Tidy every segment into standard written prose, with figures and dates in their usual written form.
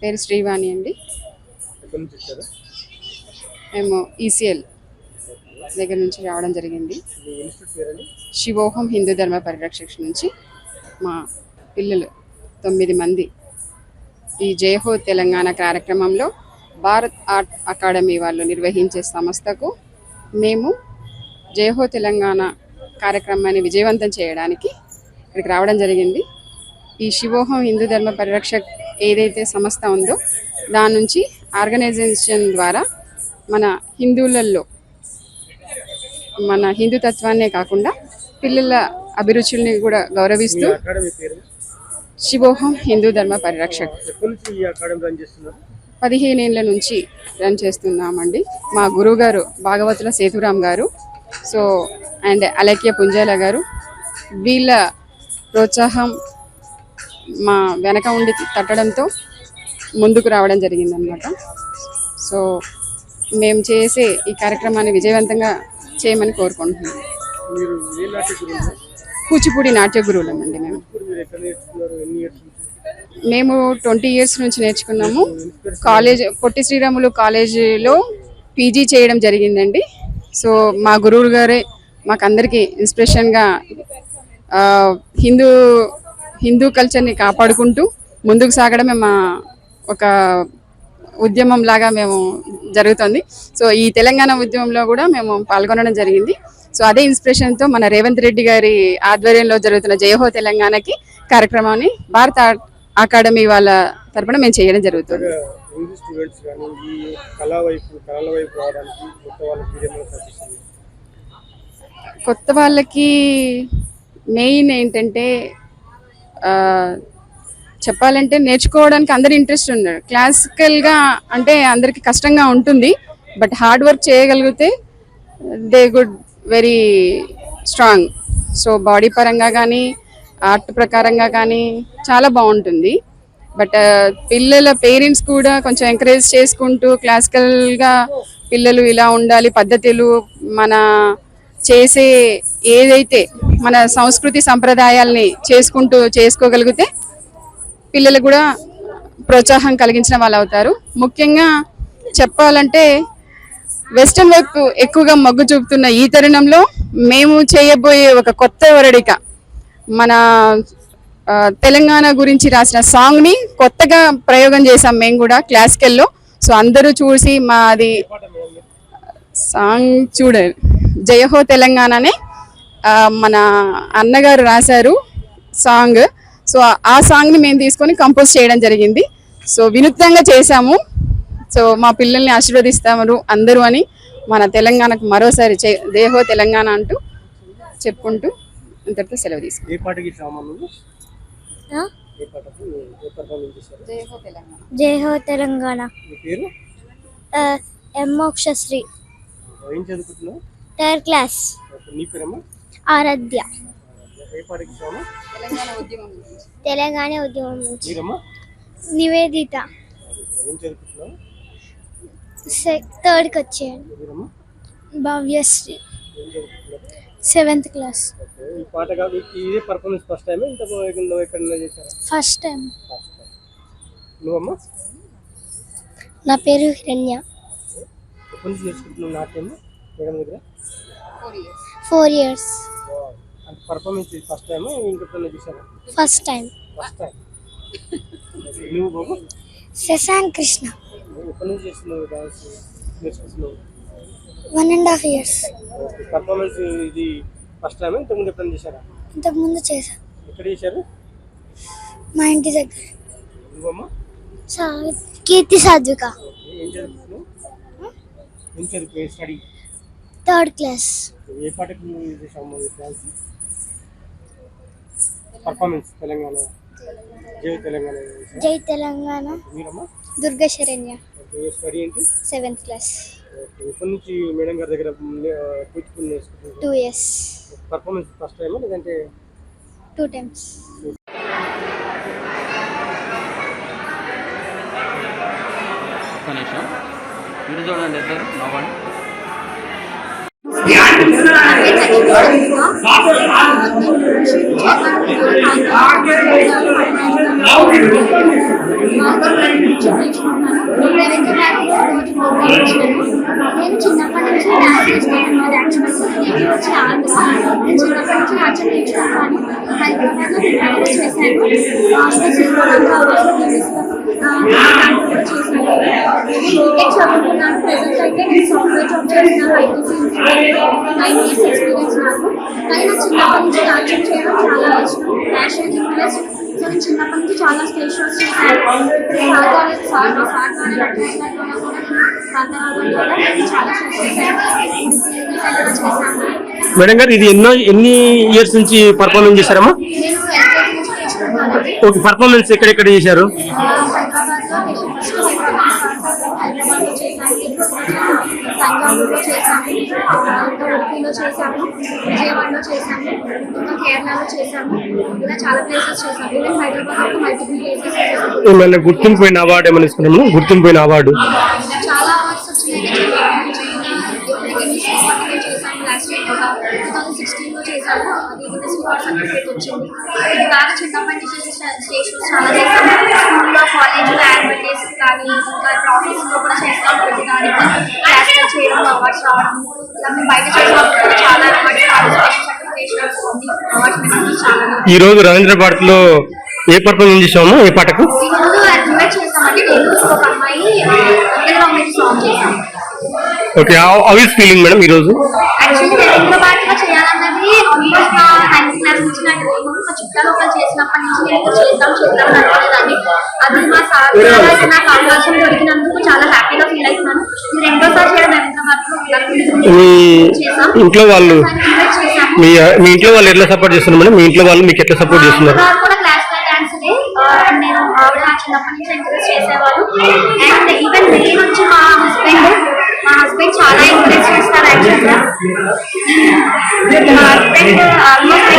పేరు శ్రీవాణి అండి. మేము ఈసీఎల్ దగ్గర నుంచి రావడం జరిగింది. శివోహం హిందూ ధర్మ పరిరక్షణ నుంచి మా పిల్లలు 9 మంది ఈ జయహో తెలంగాణ కార్యక్రమంలో భారత్ ఆర్ట్ అకాడమీ వాళ్ళు నిర్వహించే సంస్థకు మేము జయహో తెలంగాణ కార్యక్రమాన్ని విజయవంతం చేయడానికి ఇక్కడికి రావడం జరిగింది. ఈ శివోహం హిందూ ధర్మ పరిరక్షక్ ఏదైతే సంస్థ ఉందో దాని నుంచి ఆర్గనైజేషన్ ద్వారా మన హిందువులలో మన హిందూ తత్వాన్నే కాకుండా పిల్లల అభిరుచుల్ని కూడా గౌరవిస్తూ శివోహం హిందూ ధర్మ పరిరక్షక్ 15 ఏళ్ళ నుంచి రన్ చేస్తున్నామండి. మా గురువు గారు భాగవతుల సేతురామ్ గారు, సో అండ్ అలక్య పుంజాల గారు, వీళ్ళ ప్రోత్సాహం మా వెనక ఉండి తట్టడంతో ముందుకు రావడం జరిగిందనమాట. సో మేము చేసే ఈ కార్యక్రమాన్ని విజయవంతంగా చేయమని కోరుకుంటున్నాం. కూచిపూడి నాట్య గురువులమండి. మేము 20 ఇయర్స్ నుంచి నేర్చుకున్నాము. కాలేజ్ పొట్టి శ్రీరాములు కాలేజీలో పీజీ చేయడం జరిగిందండి. సో మా గురువు గారే మాకందరికీ ఇన్స్పిరేషన్గా హిందూ కల్చర్ని కాపాడుకుంటూ ముందుకు సాగడమే మా ఒక ఉద్యమం లాగా మేము జరుగుతుంది. సో ఈ తెలంగాణ ఉద్యమంలో కూడా మేము పాల్గొనడం జరిగింది. సో అదే ఇన్స్పిరేషన్తో మన రేవంత్ రెడ్డి గారి ఆధ్వర్యంలో జరుగుతున్న జయహో తెలంగాణకి కార్యక్రమాన్ని భారత అకాడమీ వాళ్ళ తరపున మేము చేయడం జరుగుతుంది. కొత్త వాళ్ళకి మెయిన్ ఏంటంటే చెప్పాలంటే నేర్చుకోవడానికి అందరు ఇంట్రెస్ట్ ఉన్నారు. క్లాసికల్గా అంటే అందరికి కష్టంగా ఉంటుంది, బట్ హార్డ్ వర్క్ చేయగలిగితే they good very strong. So body పరంగా కానీ ఆర్ట్ ప్రకారంగా కానీ చాలా బాగుంటుంది. బట్ పిల్లల పేరెంట్స్ కూడా కొంచెం ఎంకరేజ్ చేసుకుంటూ క్లాసికల్గా పిల్లలు ఇలా ఉండాలి, పద్ధతులు మన చేసే ఏదైతే మన సంస్కృతి సంప్రదాయాల్ని చేసుకోగలిగితే పిల్లలు కూడా ప్రోత్సాహం కలిగించిన వాళ్ళు అవుతారు. ముఖ్యంగా చెప్పాలంటే వెస్టర్న్ వైపు ఎక్కువగా మొగ్గు చూపుతున్న ఈ తరుణంలో మేము చేయబోయే ఒక కొత్త వరడిక మన తెలంగాణ గురించి రాసిన సాంగ్ని కొత్తగా ప్రయోగం చేసాం మేము కూడా క్లాసికల్లో. సో అందరూ చూసి మాది సాంగ్ చూడాలి. జయహో తెలంగాణనే మన అన్నగారు రాశారు సాంగ్. సో ఆ సాంగ్ని మేము తీసుకొని కంపోజ్ చేయడం జరిగింది. సో వినూత్నంగా చేశాము. సో మా పిల్లల్ని ఆశీర్వదిస్తాము అందరూ అని మన తెలంగాణకు మరోసారి జయహో తెలంగాణ అంటూ చెప్పుకుంటూ ఇంతటితో సెలవు తీసుకుంటాం. జయహో తెలంగాణ. Mokshashri, 3rd class. ఆరాధ్య. తెలంగాణ ఉద్యమం నుంచి. నివేదిత, 3rd వచ్చాను. Bhavyashri, 7th class. First time. నా పేరు Hiranya. 4 years. First time. Shashank Krishna, 1.5 years. ఇంతకు ముందు చేశాను. మా ఇంటి దగ్గర. Keerthi Sadhvika, 3rd class. జై Telangana. Durga Saranya, 7th class. 2 years. Performance first time లేదంటే 2 times. ఒక్క నిమిషం ఇటు చూడండి ఇద్దరు నవ్వండి. నేను చిన్నప్పటి నుంచి డాన్స్ చేస్తున్నాను. యాక్చువల్గా నేను చిన్నప్పటి నుంచి నాట్యం నేర్చుకున్నాను. హైదరాబాద్లో ప్రిపేర్ చేశాను. బీటెక్ చదువుకున్నాను. ప్రెసెంట్ అయితే నేను సాఫ్ట్వేర్ జాబ్ చేస్తున్నాను. ఐటీ ఫీల్డ్ 9 years ఎక్స్పీరియన్స్ నాకు. కానీ నాకు చిన్నప్పటి నుంచి నాట్యం చేయడం చాలా ఇష్టం, ప్యాషన్, ఇంట్రెస్ట్. సో నేను చిన్నప్పటి నుంచి చాలా స్టేజ్ షోస్ చేశాను. చాలా షోస్ చేశాను. మేడం గారు ఇది ఎన్ని ఇయర్స్ నుంచి పర్ఫార్మెన్స్ చేశారమ్మా? నేను ఎల్కేజీ నుంచి నేర్చుకున్నాను. ఓకే, పర్ఫార్మెన్స్ ఎక్కడెక్కడ చేశారు? హైదరాబాద్లో చేశాను, తంజావూరులో చేశాను, ఉడిపిలో చేశాను, విజయవాడలో చేశాను, ఇంకా కేరళలో చేశాను. ఇలా చాలా ప్లేసెస్ చేశాను. ఈవెన్ హైదరాబాద్లో మల్టిపుల్ ప్లేసెస్ చేశాను. ఏమైనా గుర్తింపోయిన అవార్డు ఏమైనా తీసుకున్నాము? గుర్తింపోయిన అవార్డు చాలా అవార్డ్స్ వచ్చినాయి. చేశాను. లాస్ట్ ఇయర్ 2016లో చేశాను. అది యూనివర్సిటీ అవార్డ్ సర్టిఫికేట్ వచ్చింది. ఇది బాగా చిన్నప్పటి నుంచి స్టేజ్ షోస్ చాలా చేశాను. స్కూల్లో, కాలేజ్లో యాన్యువల్ డేస్ కానీ ఇంకా ట్రాఫీస్లో కూడా చేస్తాం. ప్రతిదానికి క్లాస్లో చేయడం, అవార్డ్స్ రావడం, ఇలా మేము బయట చేసినప్పుడు చాలా అవార్డ్స్, సర్టిఫికేషన్స్, అవార్డ్స్ చాలా. ఈ రోజు రవీంద్ర భారత్ లో ఏ పర్ఫార్మెన్స్ చేసాము? ఏ పాటకు? ఈరోజు యాక్టివేట్ చేస్తామండి. నేను ఒక అమ్మాయి తెలుగు సాంగ్ చేశాను. Okay, how is feeling madam ఈరోజు? యాక్చువల్లీ రవీంద్ర భారతిలో చేయాలన్నది ఆల్మోస్ట్ నా 9th క్లాస్ నుంచి నాకు మా చుట్టాలు ఒకరు చేసినప్పటి నుంచి నేను చేద్దాం అనుకునేదాన్ని. అది మా సార్ నాకు అవకాశం దొరికినందుకు చాలా హ్యాపీగా ఫీల్ అవుతున్నాను. ఇది రెండోసారి చేయడం రవీంద్ర భారతిలో చేసాం. ఇంట్లో వాళ్ళు చేశాము. మీ ఇంట్లో వాళ్ళు ఎట్లా సపోర్ట్ చేస్తున్నారు మేడం? మీ ఇంట్లో వాళ్ళు మీకు ఎట్లా సపోర్ట్ చేస్తున్నారు? కూడా క్లాసికల్ డాన్స్ నేను ఆవిడ చిన్నప్పటి నుంచి ఎంకరేజ్ చేసేవారు. అండ్ ఈవెన్ మెయిన్ నుంచి మా హస్బెండ్ చాలా ఎంకరేజ్ చేస్తారు. యాక్చువల్గా మా హస్బెండ్ ఆల్మోస్ట్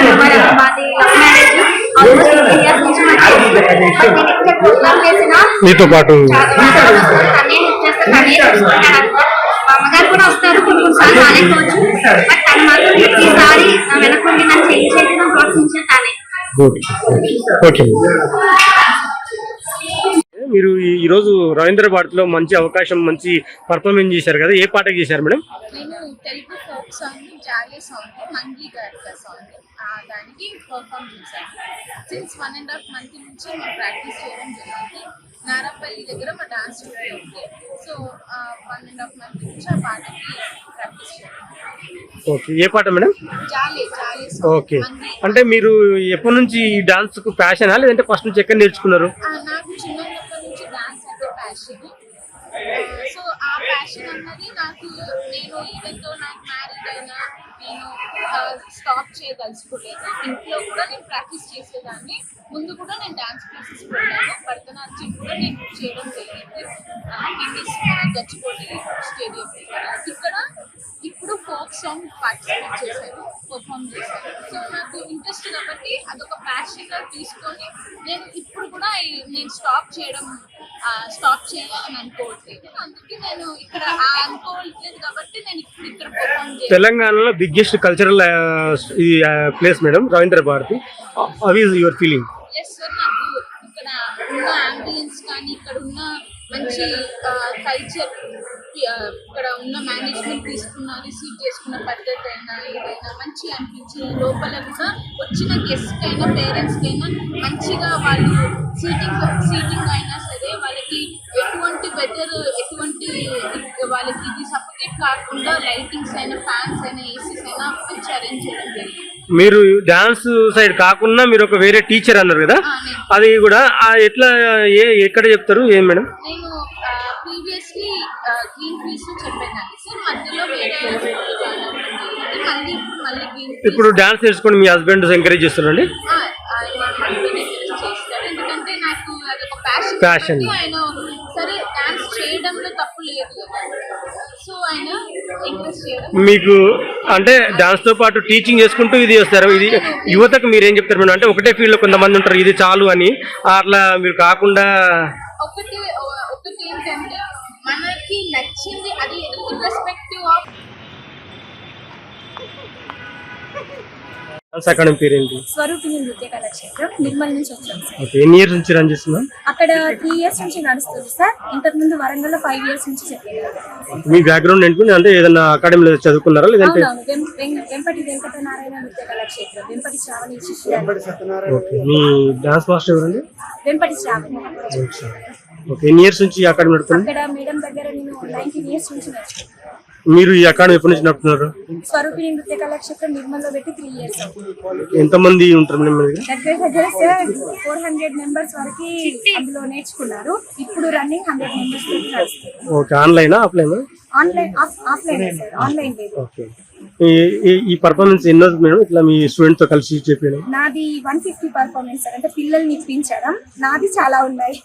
మాది లవ్ మ్యారేజ్. ఆల్మోస్ట్ 3 years నుంచి నేను ప్రోగ్రామ్ చేసిన మీతో పాటు తనే హెల్ప్ చేస్తారు, తనే చూసుకుంటారు. మా అమ్మగారు కూడా వస్తారు, కొన్నిసార్లు రాలేకపోవచ్చు. బట్ తను మాత్రం ప్రతిసారి వెనకుండి నన్ను చేయించేది, నన్ను ప్రోత్సహించిన తానే. ఓకే, మీరు ఈ రోజు రవీంద్ర భారత్ లో మంచి అవకాశం, మంచి పర్ఫార్మెన్స్ చేశారు కదా, ఏ పాటకు చేశారు మేడం? నేను తెలుగు ఫోక్ సాంగ్, జాలీ సాంగ్, మంగ్లీ గారి సాంగ్ దానికి పర్ఫామ్ చేశాను. సిన్స్ 1.5 month నుంచి మేము ప్రాక్టీస్ చేయడం జరిగింది. నారాపల్లి దగ్గర మా డాన్స్ స్టూడియో ఉంది. సో 1.5 month నుంచి ఆ పాటకి ప్రాక్టీస్ చేయడం. ఓకే, ఏ పాట మేడం? జాలీ సాంగ్. ఓకే, అంటే మీరు ఎప్పటి నుంచి ఈ డాన్స్ కు ప్యాషనా లేదంటే ఫస్ట్ నుంచి ఎక్కడ నేర్చుకున్నారు? నాకు చిన్నప్పటి నుంచి డాన్స్ అంటే ప్యాషన్. సో ఆ ప్యాషన్ అన్నది నాకు, నేను ఈవెన్ తో నాకు మ్యారీడ్ అయినా నేను స్టాప్ చేయదలుచుకోలేదు. ఇంట్లో కూడా నేను ప్రాక్టీస్ చేసేదాన్ని. ముందు కూడా నేను డాన్స్ క్లాసెస్ వెళ్ళాను. భరతనాట్యం కూడా నేను చేయడం జరిగింది. గచ్చిపోలి స్టేడియం ఇక్కడ. ఇప్పుడు ఫోక్ సాంగ్ పార్టిసిపేట్ చేశాను, పర్ఫామ్ చేశాను. సో నాకు ఇంట్రెస్ట్ కాబట్టి అదొక ప్యాషన్గా తీసుకొని నేను ఇప్పుడు కూడా నేను స్టాప్ చేయాలని అనుకోవట్లేదు. అందుకే నేను ఇక్కడ అనుకోవట్లేదు కాబట్టి నేను ఇప్పుడు ఇక్కడ పర్ఫామ్ చేయాలి. తెలంగాణలో biggest cultural place madam Ravindra Bharathi. How is your feeling? Yes sir, నాకు ఇక్కడ ఉన్న అంబియన్స్ కానీ, ఇక్కడ ఉన్న మంచి కల్చర్, ఇక్కడ ఉన్న మేనేజ్మెంట్ రిసీవ్ చేసుకున్న పద్ధతి అయినా ఏదైనా మంచి అనిపించింది. లోపల కూడా వచ్చిన గెస్ట్ అయినా, పేరెంట్స్కి అయినా మంచిగా వాళ్ళు సీటింగ్ అయినా సరే వాళ్ళకి ఎటువంటి వెదర్, ఎటువంటి వాళ్ళకి ఇది సఫోకేట్ కాకుండా లైటింగ్స్ అయినా, ఫ్యాన్స్ అయినా, ఏసీస్ అయినా మంచి అరేంజ్ చేయడం జరిగింది. మీరు డాన్స్ సైడ్ కాకుండా మీరు ఒక వేరే టీచర్ అన్నారు కదా, అది కూడా ఎట్లా ఎక్కడ చెప్తారు ఏం మేడం? నేను ప్రీవియస్లీ గ్రీన్ ఫీల్డ్స్ చెప్పేదాన్ని సార్. మధ్యలో వేరే స్కూల్లో జాయిన్ అవ్వడం జరిగింది. మళ్ళీ గ్రీన్ ఇప్పుడు డాన్స్ నేర్చుకోండి మీ హస్బెండ్ ఎంకరేజ్ చేస్తున్నారండి? చేస్తాడు. ఎందుకంటే నాకు అదొక ప్యాషన్. ఆయన సరే డాన్స్ చేయడంలో తప్పు లేదు కదా. సో ఆయన ఎంకరేజ్ చేయడం. మీకు అంటే డాన్స్ తో పాటు టీచింగ్ చేసుకుంటూ ఇది చేస్తారు. ఇది యువతకు మీరు ఏం చెప్తారు మేడం? అంటే ఒకటే ఫీల్డ్ లో కొంతమంది ఉంటారు ఇది చాలు అని, అట్లా మీరు కాకుండా ఒకటి ఏంటంటే మనకి నచ్చింది అది ఇర్రెస్పెక్టివ్ ఆఫ్. డాన్స్ అకాడమీ పేరు ఏంటి? స్వరూపిణి నృత్య కళాక్షేత్రం నిర్మల్ నుంచి వచ్చాం సార్. ఓకే, ఎన్ని ఇయర్స్ నుంచి రన్ చేస్తున్నాం? అక్కడ 3 years నుంచి నడుస్తుంది సార్. ఇంతకు ముందు వరంగల్ లో 5 years నుంచి చెప్పేవారు. మీ బ్యాక్గ్రౌండ్ ఏంటి? అంటే ఏదైనా అకాడమీలో చదువుకున్నారా లేదంటే? అవునవును, వెంపటి వెంకటనారాయణ నృత్య కళాక్షేత్రం, వెంపటి శ్రావణి శిష్యురాలు. ఓకే, మీ డాన్స్ మాస్టర్ ఎవరండి? వెంపటి శ్రావణి. ఓకే, ఎన్ని ఇయర్స్ నుంచి ఈ అకాడమీ నడుపుతుంది? అక్కడ మేడం దగ్గర నేను 19 years నుంచి నేర్చుకున్నాను. మీరు ఈ అకాడమీ ఎప్పటి నుంచి నడుపుతున్నారు? స్వరూపిణి నృత్య కళాక్షేత్రం నిర్మల్ లో పెట్టి 3 years అవుతుంది. ఎంతమంది ఉంటారు మేడం మీ దగ్గర? దగ్గర సార్ 400 members వరకు అందులో నేర్చుకున్నారు. ఇప్పుడు రన్నింగ్ 100 members వరకు నడుస్తుంది. ఓకే, ఆన్లైనా ఆఫ్లైనా? ఆఫ్లైన్ సార్, ఆన్లైన్ లేదు. ఓకే, ఈ పర్ఫార్మెన్స్ ఎన్నో మేడం ఇట్లా మీ స్టూడెంట్ తో కలిసి చెప్పాను? నాది 150 పర్ఫార్మెన్స్ సార్. అంటే పిల్లల్ని ఇప్పించడం నాది చాలా ఉన్నాయి.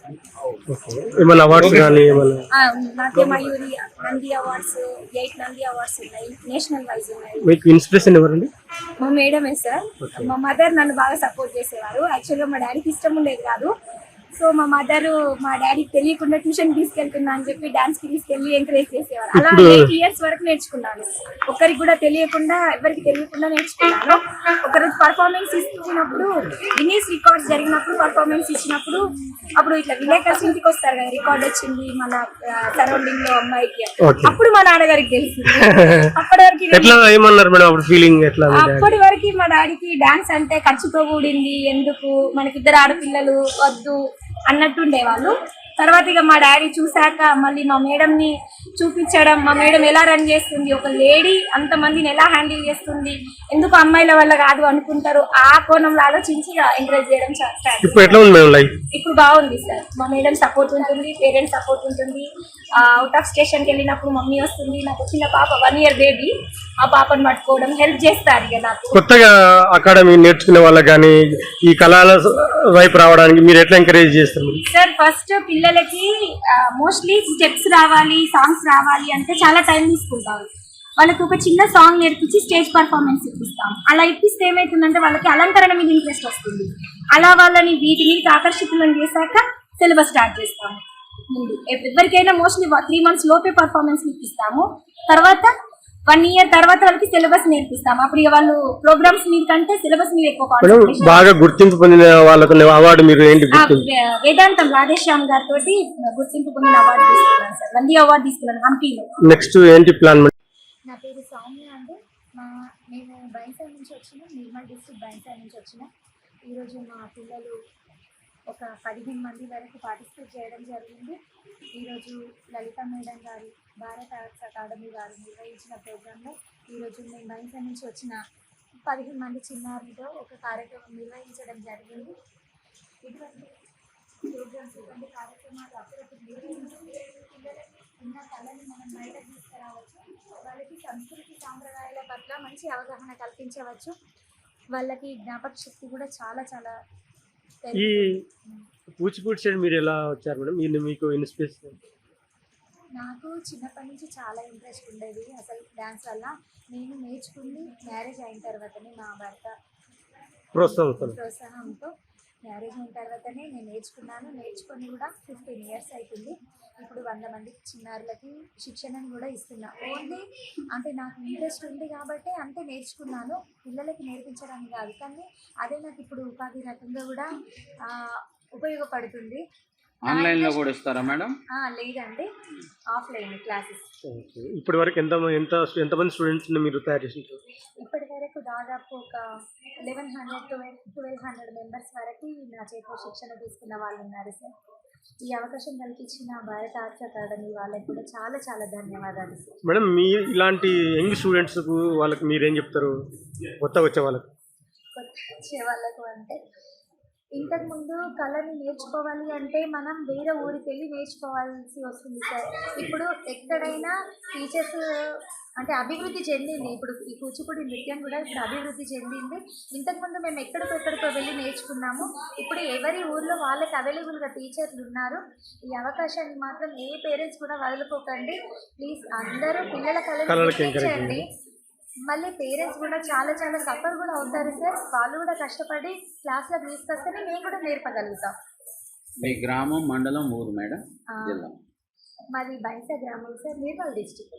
ఓకే, ఏమైనా అవార్డ్స్ కానీ ఏమైనా? నాట్య మయూరి నంది అవార్డ్స్, 8 నంది అవార్డ్స్ ఉన్నాయి, నేషనల్ వైజ్ ఉన్నాయి. మీకు ఇన్స్పిరేషన్ ఎవరండి? మా మేడమే సార్. మా మదర్ నన్ను బాగా సపోర్ట్ చేసేవారు. యాక్చువల్గా మా డాడీకి ఇష్టం ఉండేది కాదు. సో మా మదర్ మా డాడీకి తెలియకుండా ట్యూషన్ తీసుకెళ్తున్నా అని చెప్పి డాన్స్ కి తీసుకెళ్లి ఎంకరేజ్ చేసేవారు. అలా 8 years వరకు నేర్చుకున్నాను. ఒకరికి కూడా తెలియకుండా, ఎవరికి తెలియకుండా నేర్చుకున్నాను. ఒకరోజు పర్ఫార్మెన్స్ ఇచ్చినప్పుడు, గిన్నీస్ రికార్డ్స్ జరిగినప్పుడు పర్ఫార్మెన్స్ ఇచ్చినప్పుడు, అప్పుడు ఇట్లా విలేకర్స్ ఇంటికి వస్తారు కదా, రికార్డ్ వచ్చింది మన సరౌండింగ్ లో అమ్మాయికి. అప్పుడు మా నాన్నగారికి తెలిసింది. అప్పటి వరకు ఎట్లా ఏమన్నారు మేడం అప్పుడు ఫీలింగ్ ఎట్లా? అప్పటి వరకు మా డాడీకి డాన్స్ అంటే ఖర్చుతో కూడింది, ఎందుకు మనకి 2 ఆడపిల్లలు వద్దు అన్నట్టు ఉండేవాళ్ళు. తర్వాత ఇక మా డాడీ చూశాక మళ్ళీ మా మేడం ని చూపించడం, మా మేడం ఎలా రన్ చేస్తుంది, ఒక లేడీ అంతమందిని ఎలా హ్యాండిల్ చేస్తుంది, ఎందుకు అమ్మాయిల వల్ల కాదు అనుకుంటారు, ఆ కోణంలో ఆలోచించి ఎంకరేజ్ చేయడం స్టార్ట్. ఇప్పుడు ఎట్లా ఉంది మేడం లైఫ్? ఇప్పుడు బాగుంది సార్. మా మేడం సపోర్ట్ ఉంటుంది, పేరెంట్స్ సపోర్ట్ ఉంటుంది. అవుట్ ఆఫ్ స్టేషన్కి వెళ్ళినప్పుడు మమ్మీ వస్తుంది. నాకు చిన్న పాప 1 year బేబీ, ఆ పాపను పట్టుకోవడం, హెల్ప్ చేస్తారు ఇక నాకు. కొత్తగా అకాడమీ నేర్చుకునే వాళ్ళకి కానీ ఈ కళల వైపు రావడానికి మీరు ఎట్లా ఎంకరేజ్ చేస్తారు సార్? ఫస్ట్ పిల్లలకి మోస్ట్లీ స్టెప్స్ రావాలి, సాంగ్స్ రావాలి అంటే చాలా టైం తీసుకుంటారు. వాళ్ళకి ఒక చిన్న సాంగ్ నేర్పించి స్టేజ్ పర్ఫార్మెన్స్ ఇప్పిస్తాం. అలా ఇప్పిస్తే ఏమవుతుందంటే వాళ్ళకి అలంకరణ మీద ఇంట్రెస్ట్ వస్తుంది. అలా వాళ్ళని వీటి మీద ఆకర్షితులను చేశాక సిలబస్ స్టార్ట్ చేస్తాము. ముందు ఎవరికైనా మోస్ట్లీ 3 months లోపే పర్ఫార్మెన్స్ ఇప్పిస్తాము. తర్వాత 1 year తర్వాత వాళ్ళకి సిలబస్ నేర్పిస్తాము. అప్పుడు ఇక వాళ్ళు ప్రోగ్రామ్స్ మీద కంటే సిలబస్ మీద ఎక్కువ కాన్సంట్రేషన్. బాగా గుర్తింపు పొందిన వాళ్ళకు అవార్డు మీరు ఏంటి? వేదాంతం రాధేశ్యామ్ గారితో గుర్తింపు పొందిన అవార్డు తీసుకున్నాను సార్. నంది అవార్డు తీసుకున్నాను హంపీలో. నెక్స్ట్ ఏంటి ప్లాన్? నా పేరు సౌమ్య అండి. నేను బైన్సార్ నుంచి వచ్చిన, నిర్మల్ డిస్ట్రిక్ట్ బైన్సార్ నుంచి వచ్చిన. ఈరోజు మా పిల్లలు ఒక 15 మంది వరకు పార్టిసిపేట్ చేయడం జరిగింది. ఈరోజు లలిత మేడం గారు, భారత ఆర్ట్స్ అకాడమీ వారు నిర్వహించిన ప్రోగ్రాంలో ఈరోజు మేము బైన్సార్ నుంచి వచ్చిన 15 మంది చిన్నారులతో ఒక కార్యక్రమం నిర్వహించడం జరిగింది. ఇటువంటి ప్రోగ్రామ్స్, ఇటువంటి కార్యక్రమాలు అప్పుడప్పుడు నిర్వహించి పిల్లలకి ఉన్న కళని మనం బయటకు తీసుకురావచ్చు. వాళ్ళకి సంస్కృతి సాంప్రదాయాల పట్ల మంచి అవగాహన కల్పించవచ్చు. వాళ్ళకి జ్ఞాపక శక్తి కూడా చాలా చాలా. ఈ కూచిపూడి సైడ్ మీరు ఎలా వచ్చారు మేడం? మీకు ఇన్స్పిరేషన్? నాకు చిన్నప్పటి నుంచి చాలా ఇంట్రెస్ట్ ఉండేది అసలు డ్యాన్స్ వల్ల. నేను నేర్చుకుని మ్యారేజ్ అయిన తర్వాతనే, మా భర్త ప్రోత్సాహంతో మ్యారేజ్ అయిన తర్వాతనే నేను నేర్చుకున్నాను. నేర్చుకొని కూడా 15 years అవుతుంది. ఇప్పుడు 100 మంది చిన్నారులకి శిక్షణను కూడా ఇస్తున్నా. ఓన్లీ అంటే నాకు ఇంట్రెస్ట్ ఉంది కాబట్టి అంతే నేర్చుకున్నాను, పిల్లలకి నేర్పించడానికి కాదు. కానీ అదే నాకు ఇప్పుడు ఉపాధి రకంగా కూడా ఉపయోగపడుతుంది. ఆన్లైన్లో కూడా ఇస్తారా మేడం? లేదండి, ఆఫ్లైన్ క్లాసెస్. ఇప్పటి వరకు ఎంతమంది స్టూడెంట్స్ మీరు తయారు చేసింటారు? ఇప్పటి వరకు దాదాపు ఒక 1100-1200 members వరకు నా చేతిలో శిక్షణ తీసుకున్న వాళ్ళు ఉన్నారు సార్. ఈ అవకాశం కల్పించిన భారత ఆర్ట్స్ అకాడమీ వాళ్ళకి కూడా చాలా చాలా ధన్యవాదాలు సార్. మేడం, మీ ఇలాంటి యంగ్ స్టూడెంట్స్కు వాళ్ళకి మీరేం చెప్తారు? కొత్తగా వచ్చే వాళ్ళకు అంటే, ఇంతకుముందు కళని నేర్చుకోవాలి అంటే మనం వేరే ఊరికి వెళ్ళి నేర్చుకోవాల్సి వస్తుంది సార్. ఇప్పుడు ఎక్కడైనా టీచర్స్ అంటే అభివృద్ధి చెందింది. ఇప్పుడు ఈ కూచిపూడి నృత్యం కూడా ఇప్పుడు అభివృద్ధి చెందింది. ఇంతకుముందు మేము ఎక్కడికో వెళ్ళి నేర్చుకున్నాము. ఇప్పుడు ఎవరి ఊర్లో వాళ్ళకి అవైలబుల్గా టీచర్లు ఉన్నారు. ఈ అవకాశాన్ని మాత్రం ఏ పేరెంట్స్ కూడా వదులుకోకండి. ప్లీజ్ అందరూ పిల్లల కళలు గుర్తించండి. మళ్ళీ పేరెంట్స్ కూడా చాలా సఫర్ కూడా అవుతారు సార్. వాళ్ళు కూడా కష్టపడి క్లాస్లో తీసుకొస్తేనే మేము కూడా నేర్పగలుగుతాం. మీ గ్రామం, మండలం, ఊరు మేడం, జిల్లా? మాది బైసా గ్రామం సార్, నిర్మల్ డిస్ట్రిక్ట్.